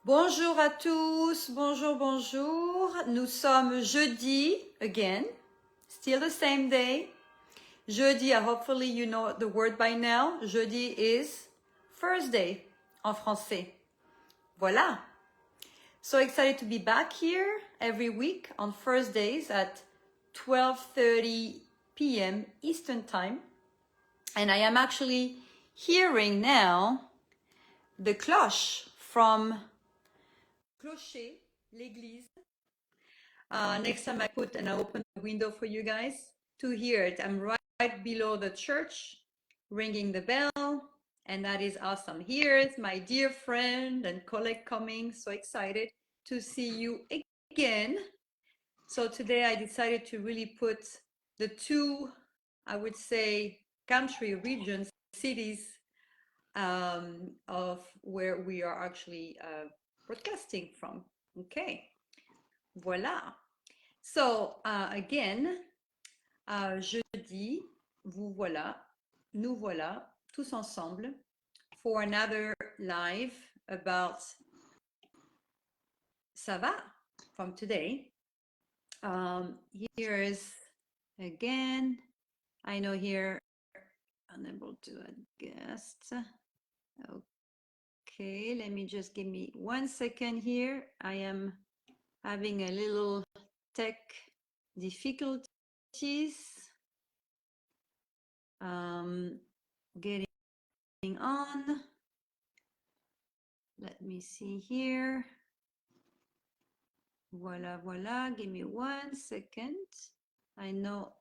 Bonjour à tous, bonjour, bonjour. Nous sommes jeudi again, still the same day. Jeudi, hopefully you know the word by now. Jeudi is Thursday en français. Voilà. So excited to be back here every week on Thursdays at 12:30 p.m. Eastern Time. And I am actually hearing now the cloche from Clocher, l'église. Next time I put and I open the window for you guys to hear it. I'm right below the church, ringing the bell, and that is awesome. Here's my dear friend and colleague coming. So excited to see you again. So today I decided to really put the two, I would say, country, regions, cities of where we are actually broadcasting from. Okay, voilà. So again, jeudi, vous voilà, nous voilà, tous ensemble for another live about ça va from today. Here is again, I know here, unable to add guests. Okay, let me just give me 1 second here. I am having a little tech difficulties. Getting on. Let me see here. Voila, voila. Give me 1 second. I know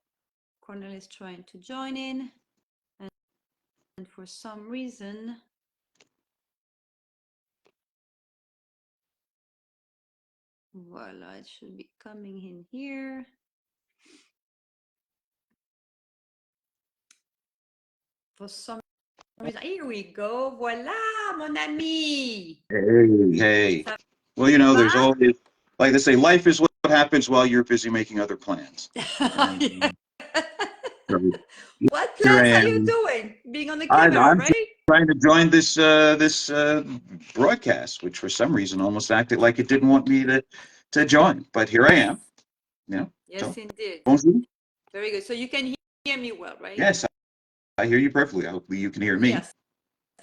Cornell is trying to join in, and for some reason, voila, it should be coming in here. For some reason, here we go. Voila, mon ami. Hey. Well, you know, there's always, like they say, life is what happens while you're busy making other plans. What plans are you doing? Being on the camera, I'm right? trying to join this broadcast, which for some reason almost acted like it didn't want me to join, but here I am. You know. Yes, so, indeed. Bonjour. Very good. So you can hear me well, right? Yes, I hear you perfectly. Hopefully you can hear me. Yes,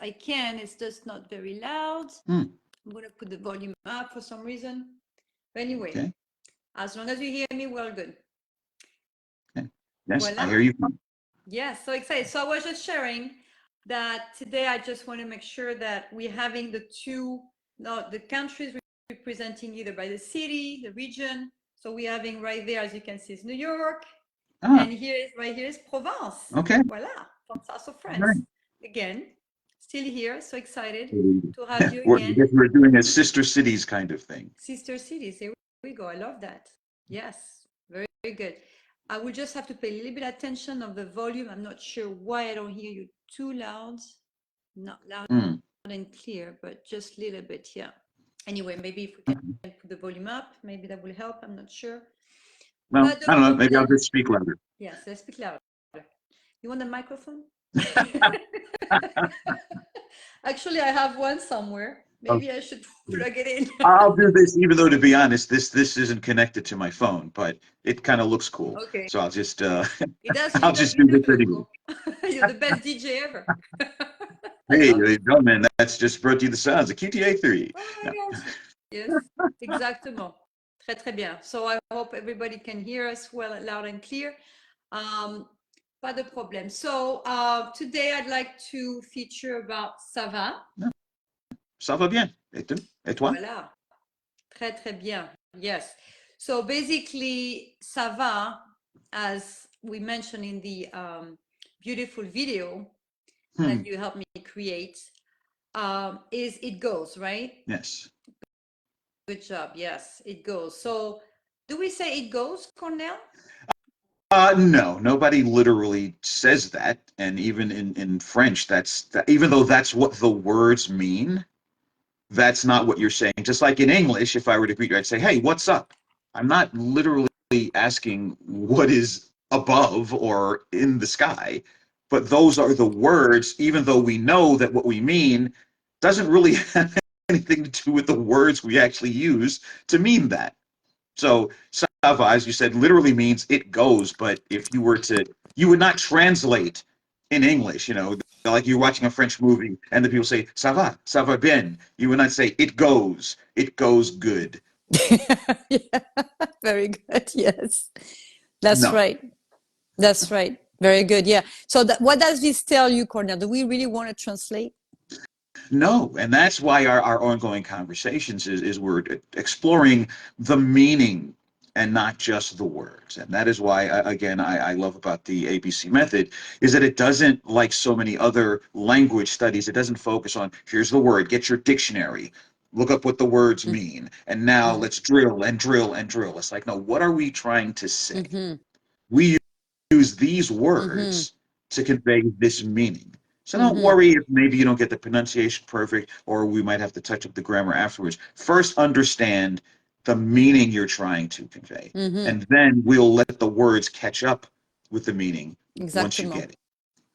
I can. It's just not very loud. I'm going to put the volume up for some reason. But anyway, okay. As long as you hear me well, good. Okay. Yes, voila. I hear you. Yes, so excited. So I was just sharing that today I just want to make sure that we're having the countries representing either by the city, the region. So we're having right there, as you can see, is New York. And right here is Provence. Okay. Voila, from south of France. Right. Again, still here, so excited to have you again. I guess we're doing a sister cities kind of thing. Sister cities, here we go. I love that. Yes, very, very good. I will just have to pay a little bit attention of the volume. I'm not sure why I don't hear you too loud. Not loud and clear, but just a little bit, yeah. Anyway, maybe if we can put the volume up, maybe that will help. I'm not sure. Well, I don't know. Maybe I'll just speak louder. Yes, let's speak louder. You want a microphone? Actually, I have one somewhere. Maybe I should plug it in. I'll do this, even though, to be honest, this isn't connected to my phone, but it kind of looks cool. Okay. So I'll just I'll just do this anyway. You're the best DJ ever. Hey, man, that's just brought to you the sounds of QTA3. Oh my gosh. Yes, exactement. Très, très bien. So I hope everybody can hear us well, loud and clear. Pas de problème. So today I'd like to feature about ça va. Ça va bien. Et toi? Voilà. Très, très bien. Yes. So basically, ça va, as we mentioned in the beautiful video that you helped me create, is it goes, right? Yes. Good job. Yes, it goes. So do we say it goes, Cornell? No, nobody literally says that. And even in French, even though that's what the words mean, that's not what you're saying. Just like in English, if I were to greet you, I'd say, hey, what's up? I'm not literally asking what is above or in the sky, but those are the words, even though we know that what we mean doesn't really have anything to do with the words we actually use to mean that. So ça va, as you said, literally means it goes. But if you were to, you would not translate in English, like you're watching a French movie and the people say ça va bien. You would not say it goes good. Yeah, very good. Yes, that's No, right. That's right. Very good. Yeah. So what does this tell you, Cornell? Do we really want to translate? no. And that's why our ongoing conversations is we're exploring the meaning and not just the words. And that is why, again, I love about the ABC method is that it doesn't, like so many other language studies, it doesn't focus on here's the word, get your dictionary, look up what the words mean, and now Mm-hmm. let's drill and drill and drill. It's like, no, what are we trying to say? Mm-hmm. We use these Mm-hmm. words to convey this meaning. So don't Mm-hmm. worry if maybe you don't get the pronunciation perfect, or we might have to touch up the grammar afterwards. First, understand the meaning you're trying to convey, Mm-hmm. and then we'll let the words catch up with the meaning once you Exactement. get it.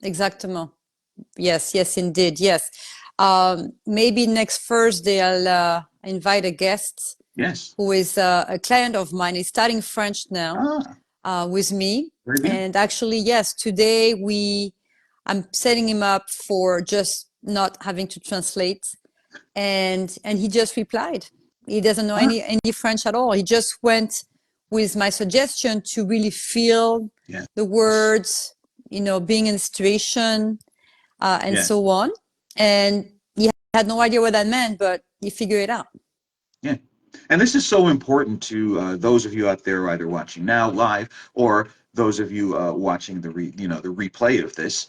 Exactement. Yes, yes, indeed. Yes. Maybe next Thursday I'll invite a guest Yes. who is a client of mine. He's studying French now Ah, with me. very bien. And actually, yes, today I'm setting him up for just not having to translate. And he just replied. He doesn't know Ah, any French at all. He just went with my suggestion to really feel yes. the words, being in the situation, and Yeah. so on. And he had no idea what that meant, but he figured it out. Yeah. And this is so important to those of you out there either watching now live or those of you watching the replay of this.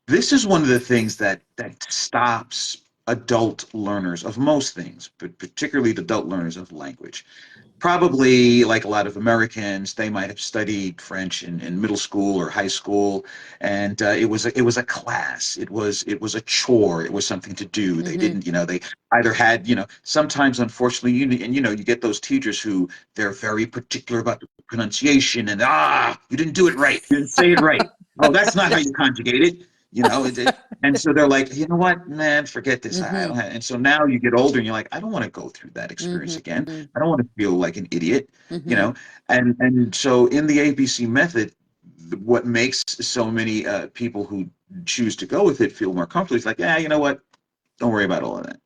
This is one of the things that stops adult learners of most things, but particularly the adult learners of language. Probably like a lot of Americans, they might have studied French in middle school or high school, and it was a class. It was a chore. It was something to do. They Mm-hmm. didn't, they either had, sometimes unfortunately, you get those teachers who they're very particular about the pronunciation, and you didn't do it right. You didn't say it right. Oh, that's not how you conjugate it. And so they're like, you know what, man, forget this. I Mm-hmm. don't have. And so now you get older, and you're like, I don't want to go through that experience again. Mm-hmm. I don't want to feel like an idiot, you Mm-hmm. know. And so in the ABC method, what makes so many people who choose to go with it feel more comfortable is like, yeah, you know what? Don't worry about all of that.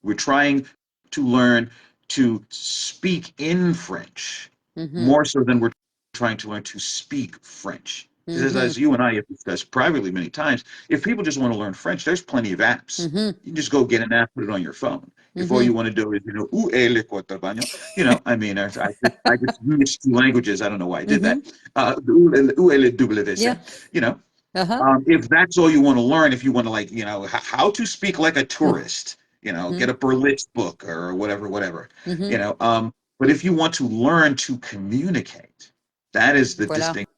We're trying to learn to speak in French Mm-hmm. more so than we're trying to learn to speak French. Because Mm-hmm. as you and I have discussed privately many times, if people just want to learn French, there's plenty of apps. Mm-hmm. You can just go get an app, put it on your phone. If all Mm-hmm. you want to do is, où est le quarto baño? I mean, I just mixed two languages. I don't know why I did Mm-hmm. that. Où est le Yeah. WC? You know, Uh-huh. if that's all you want to learn, if you want to like, how to speak like a tourist, Mm-hmm. get a Berlitz book or whatever, Mm-hmm. but if you want to learn to communicate, that is the Voilà. distinction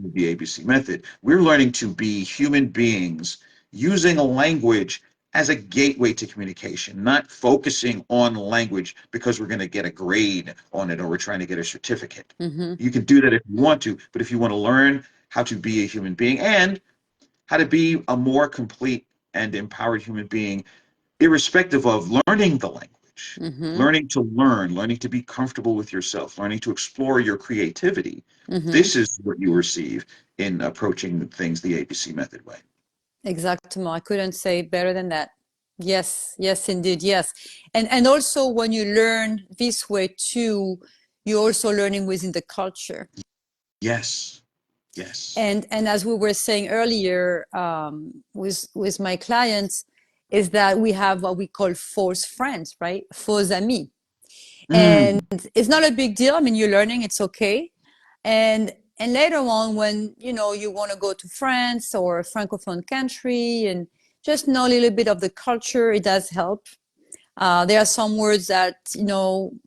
of the ABC method. We're learning to be human beings using a language as a gateway to communication, not focusing on language because we're going to get a grade on it or we're trying to get a certificate. Mm-hmm. You can do that if you want to, but if you want to learn how to be a human being and how to be a more complete and empowered human being, irrespective of learning the language, Mm-hmm. learning to learn, learning to be comfortable with yourself, learning to explore your creativity. Mm-hmm. This is what you receive in approaching things the ABC method way. Exactement. I couldn't say it better than that. Yes, yes, indeed, yes. And also when you learn this way too, you're also learning within the culture. Yes, yes. And as we were saying earlier, with my clients, is that we have what we call false friends, right? Faux amis. And Mm, it's not a big deal. I mean, you're learning, it's okay. And later on, when you want to go to France or a francophone country and just know a little bit of the culture, it does help. There are some words that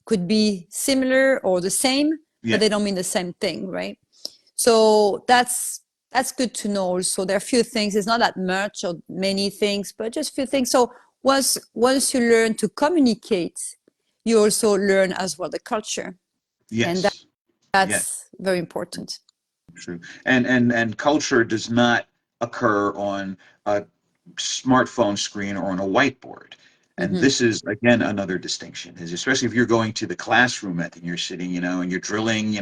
could be similar or the same, but yeah, they don't mean the same thing, right? So that's good to know. Also, there are a few things. It's not that much or many things, but just a few things. So once you learn to communicate, you also learn as well the culture, and yes, yes, that's very important. true. And culture does not occur on a smartphone screen or on a whiteboard. And this is, again, another distinction, is especially if you're going to the classroom method, you're sitting, and you're drilling,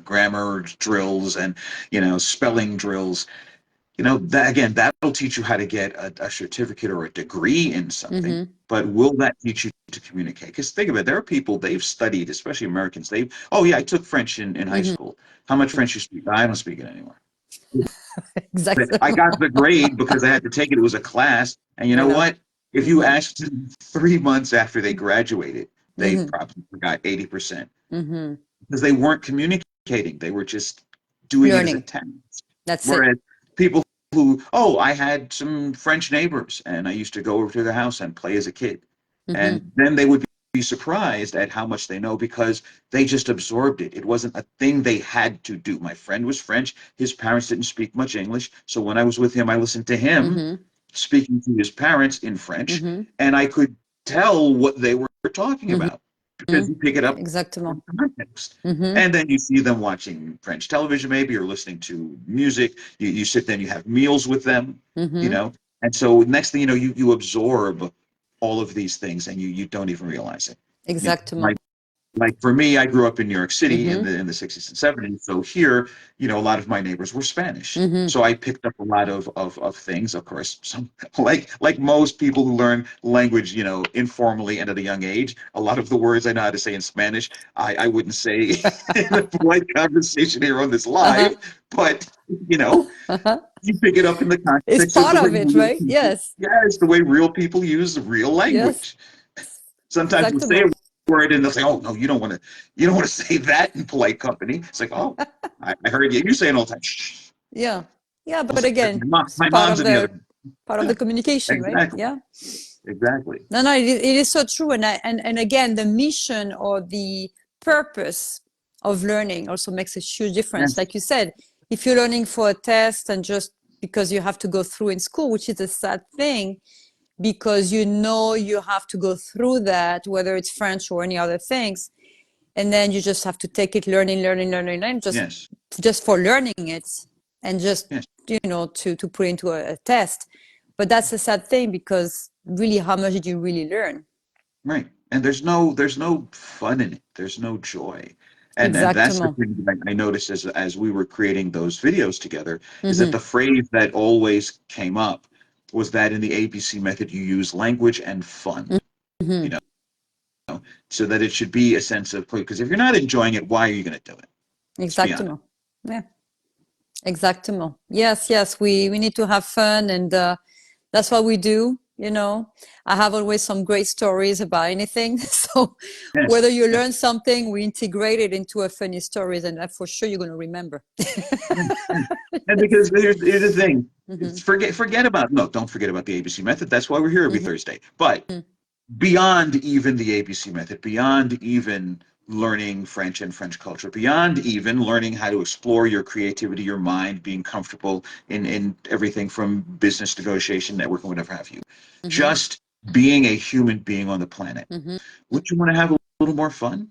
grammar drills and, spelling drills, that again, that'll teach you how to get a certificate or a degree in something, but will that teach you to communicate? Because think of it, there are people, they've studied, especially Americans, oh yeah, I took French in high school. How much French you speak? I don't speak it anymore. I Exactement. got the grade because I had to take it. It was a class. And you know Voilà. what? If you asked them 3 months after they graduated, they probably forgot 80% because they weren't communicating. They were just doing it as a Learning. task. That's it. Whereas people who, I had some French neighbors and I used to go over to their house and play as a kid. And then they would be surprised at how much they know because they just absorbed it. It wasn't a thing they had to do. My friend was French. His parents didn't speak much English. So when I was with him, I listened to him speaking to his parents in French, and I could tell what they were talking about because you pick it up Exactement. from context. And then you see them watching French television, maybe, or listening to music. You sit there and you have meals with them, And so next thing you know, you absorb all of these things and you don't even realize it. Exactement. Like for me, I grew up in New York City in the 60s and 70s. So here, a lot of my neighbors were Spanish. So I picked up a lot of things, of course, some like most people who learn language, informally and at a young age. A lot of the words I know how to say in Spanish, I wouldn't say in a polite conversation here on this live, but you pick it up in the It's context of part the way of it, real right? people, Yes. yes, the way real people use real Yes. language. Sometimes you'll say a Exactement. word and they'll say, "Oh no, you don't want to say that in polite company." It's like, "Oh, I heard you. You say it all the time." Shh. Yeah. Yeah, Don't but say that. again, it's My mom's in the other. part of Yeah, the communication, right? exactly, Yeah. exactly. No, it is so true. And again, the mission or the purpose of learning also makes a huge difference. Yes, Like you said, if you're learning for a test and just because you have to go through in school, which is a sad thing, because you have to go through that, whether it's French or any other things, and then you just have to take it, learning, yes, just for learning it, and just yes. to put into a test. But that's a sad thing because really, how much did you really learn? Right. And there's no fun in it. There's no joy. And that's the Exactement. thing that I noticed as we were creating those videos together, is that Mm-hmm. the phrase that always came up was that in the ABC method you use language and fun, you Mm-hmm. know, so that it should be a sense of play. Because if you're not enjoying it, why are you going to do it? Let's be honest. Exactement. Yeah. Exactement. Yes, yes. We need to have fun, and that's what we do. I have always some great stories about anything. So Yes. whether you Yes. learn something, we integrate it into a funny stories, and for sure you're going to remember. Yes. Yes. And because here's the thing, Mm-hmm. forget about no, don't forget about the ABC method. That's why we're here every Mm-hmm. Thursday. But beyond even the ABC method, beyond even learning French and French culture, beyond even learning how to explore your creativity, your mind, being comfortable in everything from business negotiation, networking, whatever have you, Mm-hmm. just being a human being on the planet. Mm-hmm. Would you want to have a little more fun?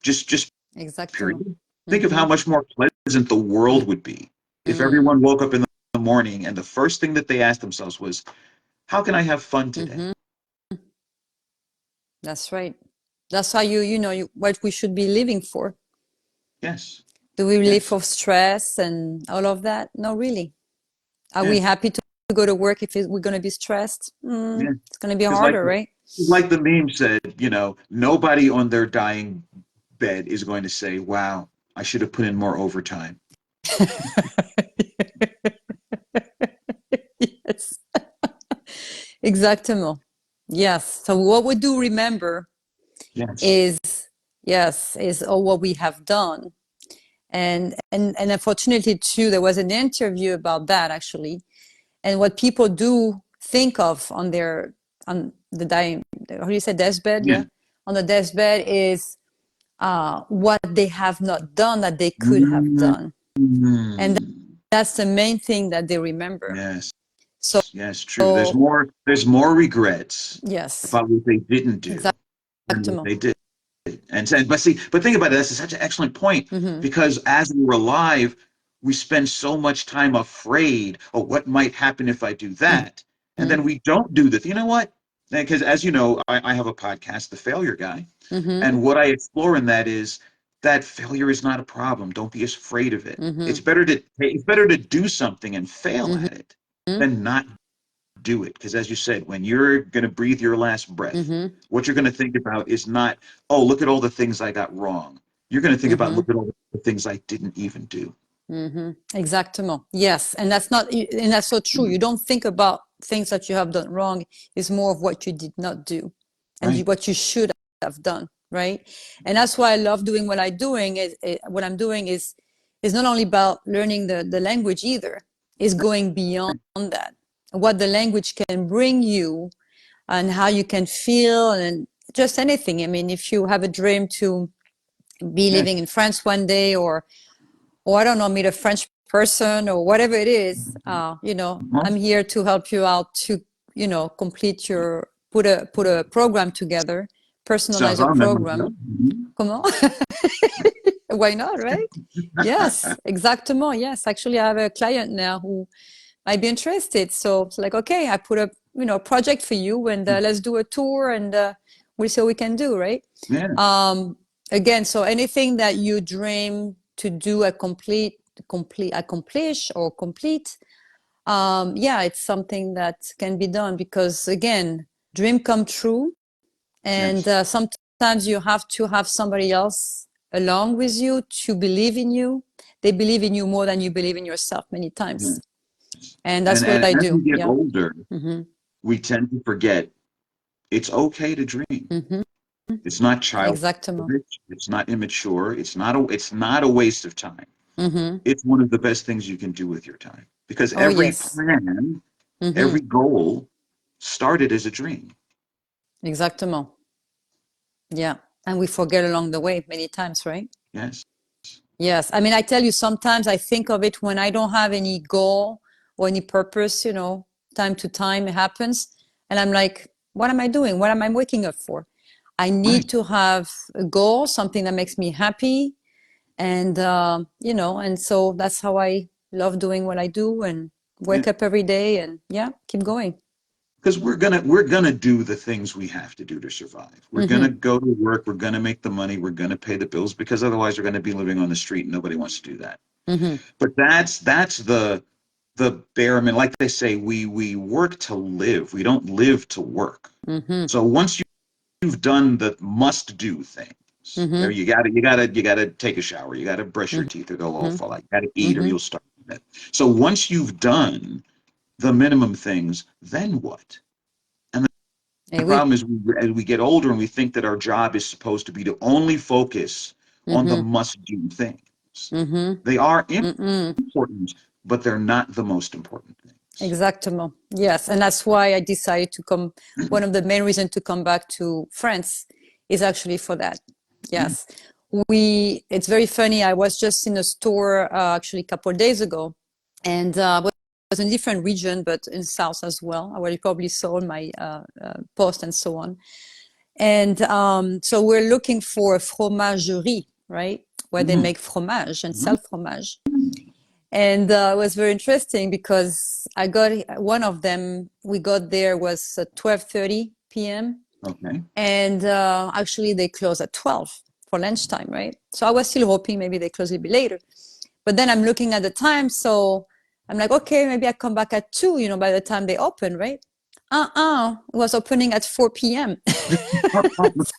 Just Exactement. period. Think of Mm-hmm. how much more pleasant the world would be if everyone woke up in the morning and the first thing that they asked themselves was, "How can I have fun today?" Mm-hmm. That's right. That's how what we should be living for. Yes. Do we live Yes. for stress and all of that? No, really. Are we Yes. happy to go to work if we're going to be stressed? Yeah. It's going to be Because harder, right? like the meme said, nobody on their dying bed is going to say, "Wow, I should have put in more overtime." Yes. Exactement. Yes. So what we do remember Yes. is, yes, is all what we have done. And unfortunately too, there was an interview about that actually. And what people do think of on the dying, how do you say, deathbed? Yeah. Yeah. On the deathbed is what they have not done that they could have Mm. done. And that's the main thing that they remember. Yes. So, Yes, true. There's more regrets yes, about what they didn't do than what exactement. they did. But think about it. That's such an excellent point Mm-hmm. because as we're alive, we spend so much time afraid of what might happen if I do that, and then we don't do this. You know what? Because as you know, I have a podcast, The Failure Guy. Mm-hmm. And what I explore in that is that failure is not a problem. Don't be afraid of it. Mm-hmm. It's better to do something and fail Mm-hmm. at it than not do it. Because as you said, when you're going to breathe your last breath, Mm-hmm. what you're going to think about is not, oh, look at all the things I got wrong. You're going to think about, Mm-hmm. look at all the things I didn't even do. Mm-hmm. Exactement. Yes. And that's so true. You don't think about things that you have done wrong. It's more of what you did not do and Right. what you should have done. Right. And that's why I love doing what I'm doing what I'm doing is not only about learning the language either. It's going beyond that. What the language can bring you and how you can feel and just anything. I mean, if you have a dream to be Yes. living in France one day or I don't know, meet a French person or whatever it is, Well, I'm here to help you out to, complete put a program together, sounds personalize a on that. program. Comment? Why not, right? Yes, exactement. Yes, actually, I have a client now who might be interested. So it's like, okay, I put a, project for you and let's do a tour and we'll see what we can do, right? Yeah. Again, so anything that you dream to do accomplish or complete, yeah, it's something that can be done because again, dream come true, and Yes. sometimes you have to have somebody else along with you to believe in you. They believe in you more than you believe in yourself many times, Yes. and And that's what I as we do. get Yeah. older, Mm-hmm. we tend to forget it's okay to dream. Mm-hmm. It's not childish. Exactement. It's not immature. It's not a waste of time. Mm-hmm. It's one of the best things you can do with your time because Oh every yes. plan, Mm-hmm. every goal started as a dream. Exactement. Yeah. And we forget along the way many times, right? Yes. Yes. I mean, I tell you, sometimes I think of it when I don't have any goal or any purpose, time to time it happens. And I'm like, what am I doing? What am I waking up for? I Right. need to have a goal, something that makes me happy. And, and so that's how I love doing what I do and Yeah. wake up every day and yeah, keep going. Because we're gonna do the things we have to do to survive. We're gonna Mm-hmm. go to work. We're gonna make the money. We're gonna pay the bills because otherwise we're gonna be living on the street and nobody wants to do that. Mm-hmm. But that's the bare minimum. Like they say, we work to live. We don't live to work. Mm-hmm. So once you've done the must do things, Mm-hmm. you gotta take a shower. You gotta brush your teeth or they'll all Mm-hmm. fall out. You gotta eat or Mm-hmm. you'll starve to death. So once you've done the minimum things, then what? And the Eh oui. problem is, as we get older and we think that our job is supposed to be to only focus on the Mm-hmm. must do things. Mm-hmm. They are Mm-mm. important, but they're not the most important things. Exactement. Yes. And that's why I decided to come. One of the main reasons to come back to France is actually for that. Yes. It's very funny. I was just in a store actually a couple of days ago and was in a different region, but in South as well. I already probably saw on my post and so on. And so we're looking for a fromagerie, right? Where they Mhm. make fromage and sell fromage. And it was very interesting because I got one of them. We got there was 12:30 p.m. Okay. and actually they close at 12 for lunchtime, right? So I was still hoping maybe they close a bit later. But then I'm looking at the time, so I'm like, okay, maybe I come back at 2. By the time they open, right? It was opening at 4 p.m.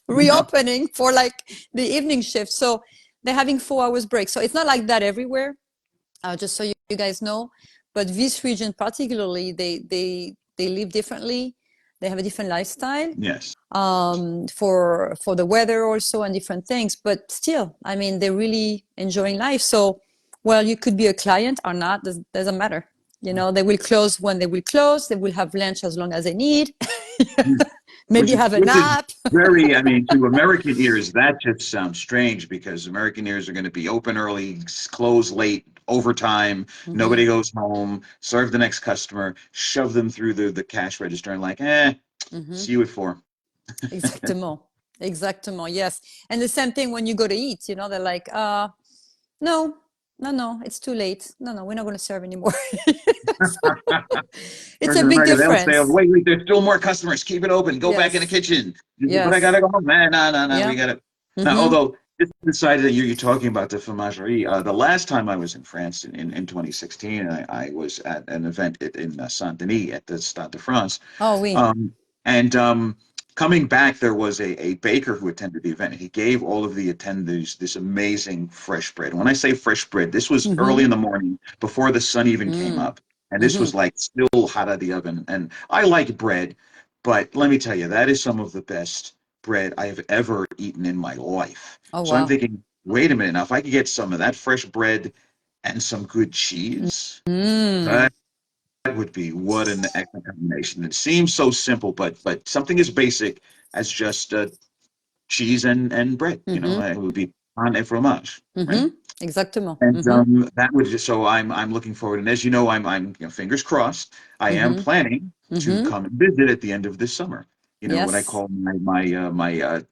Reopening for like the evening shift. So they're having 4 hours break. So it's not like that everywhere, just so you guys know. But this region particularly, they live differently. They have a different lifestyle Yes. for the weather also and different things. But still, I mean, they're really enjoying life. So, well, you could be a client or not. Doesn't matter. They will close when they will close. They will have lunch as long as they need. Which Maybe is have a which is nap. very, I mean, to American ears, that just sounds strange because American ears are going to be open early, close late, overtime. Mm-hmm. Nobody goes home. Serve the next customer. Shove them through the cash register and like, Mm-hmm. see you at 4. Exactement. Exactement. Yes. And the same thing when you go to eat, they're like, no. No, it's too late. No, we're not going to serve anymore. It's Whereas a in big America, they'll say, difference. wait, there's still more customers. Keep it open. Go back in the Yes, kitchen. But I got to yes, go home. Man, no. We yeah. got to. Now, Mm-hmm, although this decided that you're talking about the fromagerie, the last time I was in France in 2016, I was at an event in Saint Denis at the Stade de France. oh, oui. Um, and coming back, there was a baker who attended the event, and he gave all of the attendees this amazing fresh bread. When I say fresh bread, this was early Mm-hmm, in the morning before the sun even came mm, up. And this mm-hmm. was like still hot out of the oven. And I like bread, but let me tell you, that is some of the best bread I have ever eaten in my life. Oh, So I'm wow. thinking, wait a minute, now if I could get some of that fresh bread and some good cheese, Mm, that would be what an excellent combination. It seems so simple, but something as basic as just cheese and bread, mm-hmm, it would be pain et fromage, right? mm-hmm. Exactement. And Mm-hmm, that would just so I'm looking forward. And as you know, I'm fingers crossed. I am mm-hmm, planning to mm-hmm. come and visit at the end of this summer. What I Yes. call my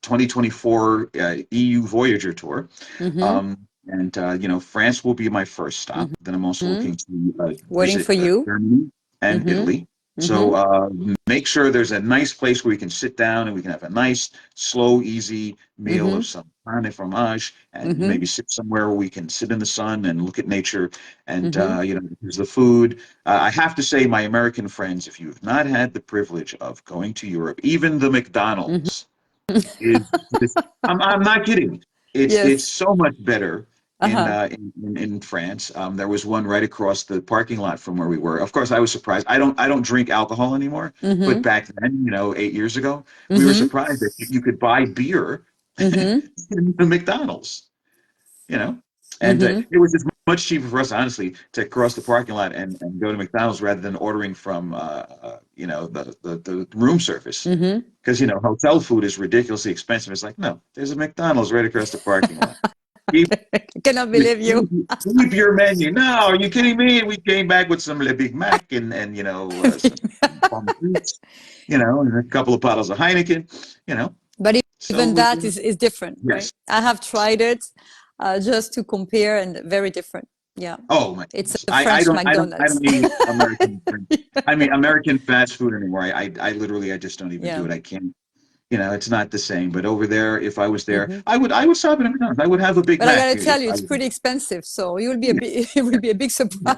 2024 EU Voyager tour. Mm-hmm, France will be my first stop. Then I'm also mm-hmm. looking to Waiting for visit you. Germany and Mm-hmm, Italy. So mm-hmm, make sure there's a nice place where we can sit down and we can have a nice, slow, easy meal of mm-hmm, some pain et fromage, and mm-hmm, maybe sit somewhere where we can sit in the sun and look at nature. And mm-hmm. there's the food. I have to say, my American friends, if you have not had the privilege of going to Europe, even the Mm-hmm. McDonald's is just, I'm not kidding. It's Yes. so much better Uh-huh. in France. There was one right across the parking lot from where we were. Of course, I was surprised. I don't drink alcohol anymore, but Mm-hmm, back then, 8 years ago, we were mm-hmm, surprised that you could buy beer mm-hmm, in the McDonald's. You know, and mm-hmm. it was just much cheaper for us, honestly, to cross the parking lot and go to McDonald's rather than ordering from the room service. Mm-hmm. Because hotel food is ridiculously expensive. It's like, no, there's a McDonald's right across the parking lot. Keep, I cannot believe you. keep your menu. No, are you kidding me? And we came back with some Le Big Mac and some pommes frites, and a couple of bottles of Heineken. You know, But even so that is different, right? yes. I have tried it just to compare and very different. Yeah. Oh my It's goodness. a I, I French don't I don't I McDonald's. don't eat American I mean American fast food anymore. I literally I just don't even do Yeah. it. I can't. It's not the same. But over there, if I was there, Hmm. I would stop at McDonald's. I would have a Big But I Mac gotta if tell you, I it's was pretty expensive. So you'll be a there. big, it will be a big Yeah. surprise.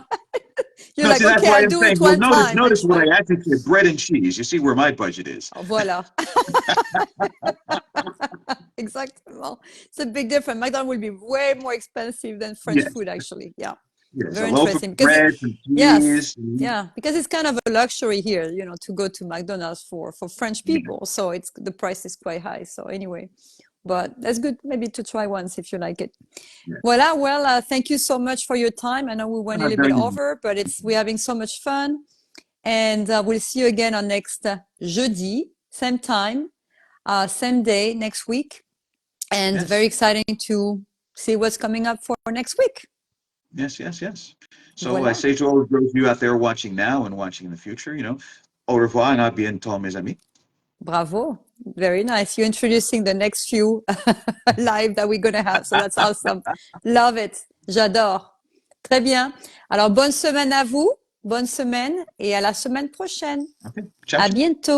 You're No, like, see, that's okay, why I'll I'm do saying. it Well, one notice time. I notice what try. I actually said: bread and cheese. You see where my budget is. Voilà. Exactement. It's a big difference. McDonald's will be way more expensive than French Yes, food, actually. Yeah. yes, a Very loaf of interesting. Because bread, some yes, cheese. yeah, because it's kind of a luxury here, to go to McDonald's for French Yeah, people. So the price is quite high. So anyway, but that's good maybe to try once if you like it. yeah. Voilà. Well, thank you so much for your time. I know we went a little bit Very over, but we're having so much fun. And we'll see you again on next jeudi, same time, same day next week. And very yes, exciting to see what's coming up for next week. yes, yes, yes. So I Voilà. say to all those of you out there watching now and watching in the future, au revoir and à bientôt, mes amis. Bravo. Very nice. You're introducing the next few live that we're going to have. So that's awesome. Love it. J'adore. Très bien. Alors, bonne semaine à vous. Bonne semaine et à la semaine prochaine. Okay, ciao, À ciao. bientôt.